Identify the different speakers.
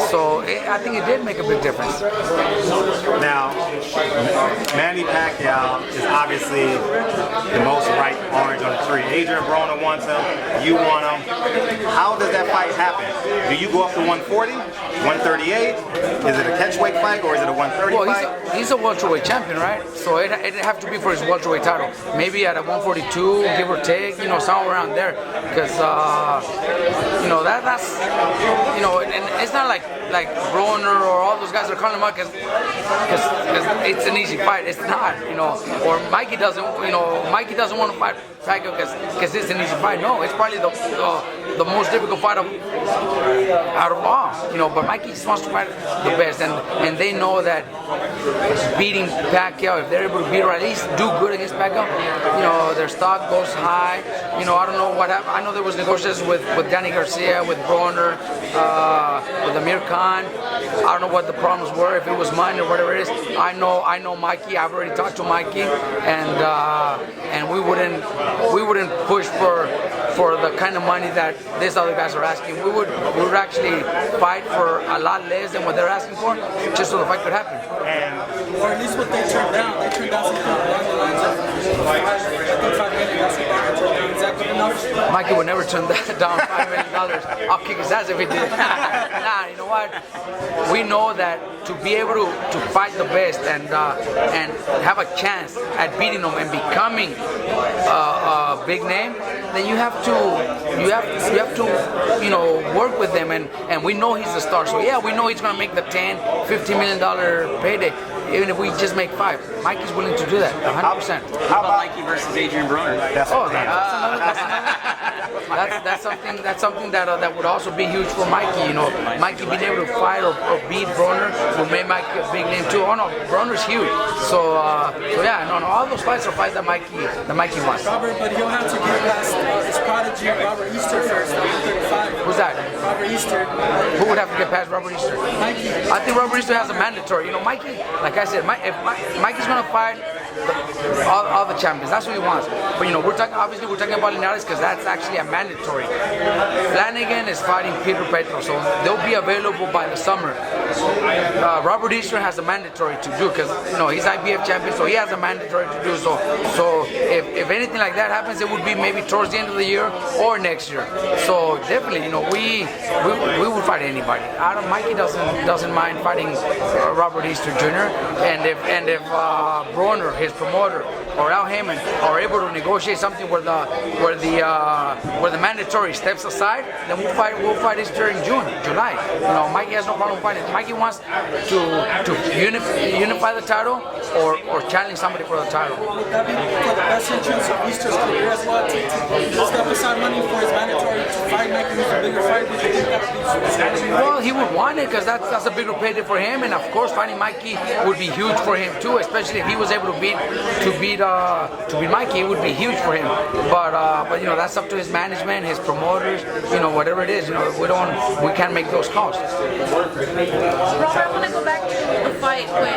Speaker 1: So I think it did make a big difference.
Speaker 2: Now, Manny Pacquiao is obviously the most ripe orange on the tree. Adrian Broner wants him, you want him. How does that fight happen? Do you go up to 140, 138? Is it a catchweight fight or is it a 130 fight?
Speaker 1: He's a welterweight champion, right? So it'd have to be for his welterweight title. Maybe at a 142, give or take, somewhere around there. Because, that's, and it's not like Broner or all those guys are calling him out because it's an easy fight. It's not, or Mikey doesn't want to fight Pacquiao because it's an easy fight. No, it's probably the most difficult fight out of all, but Mikey just wants to fight the best, and they know that beating Pacquiao, if they're able to beat or at least do good against Pacquiao, their stock goes high. I don't know what happened. I know there was negotiations with Danny Garcia, with Broner, with Amir Khan. I don't know what the problems were, if it was money or whatever it is. I know Mikey. I've already talked to Mikey, and we wouldn't push for the kind of money that these other guys are asking. We would actually fight for a lot less than what they're asking for, just so the fight could happen.
Speaker 3: Or at least what they turned down. They turned down something along the lines of $5 million. That's what they turned down. Is that good enough?
Speaker 1: Mikey would never turn down $5 million. I'll kick his ass if he did. Nah, you know what? We know that to be able to fight the best and have a chance at beating them and becoming a big name, then you have to work with them, and we know he's a star. So yeah, we know he's gonna make the $10-15 million payday. Even if we just make 5, Mikey's willing to do that, 100%.
Speaker 4: How about Mikey versus Adrian Broner?
Speaker 1: That's something that would also be huge for Mikey. Mikey being able to fight or beat Broner will make Mikey a big name too. Oh no, Broner's huge. So yeah, no, all those fights are fights that Mikey wants.
Speaker 3: Robert, but he'll have to get past his prodigy, Robert Easter first, at 135.
Speaker 1: Who's that?
Speaker 3: Robert Easter.
Speaker 1: Who would have to get past Robert Easter?
Speaker 3: Mikey.
Speaker 1: I think Robert Easter has a mandatory. Mikey, like I said, if Mikey's gonna fight all the champions, that's what he wants. But we're talking about Linares because that's actually a mandatory. Flanagan is fighting Peter Petro, so they'll be available by the summer. Robert Easter has a mandatory to do because he's IBF champion, so he has a mandatory to do. So if anything like that happens, it would be maybe towards the end of the year or next year. So definitely, we would fight anybody. Mikey doesn't mind fighting Robert Easter Jr. And if Broner, his promoter, or Al Heyman are able to negotiate something where the mandatory steps aside, then we'll fight Easter in July. Mikey has no problem fighting. Mikey wants to unify the title or challenge somebody for the title.
Speaker 3: Would that be for the best interest of Easter's career as well? To step aside money for his mandatory to fight Mikey who's a bigger fight? Would you think that would be?
Speaker 1: Well, he would want it because that's a bigger payday for him, and of course fighting Mikey would be huge for him too, especially if he was able to beat Mikey. It would be huge for him. But that's up to his management, his promoters, whatever it is. We can't make those calls.
Speaker 5: Robert, I want to go back to the fight with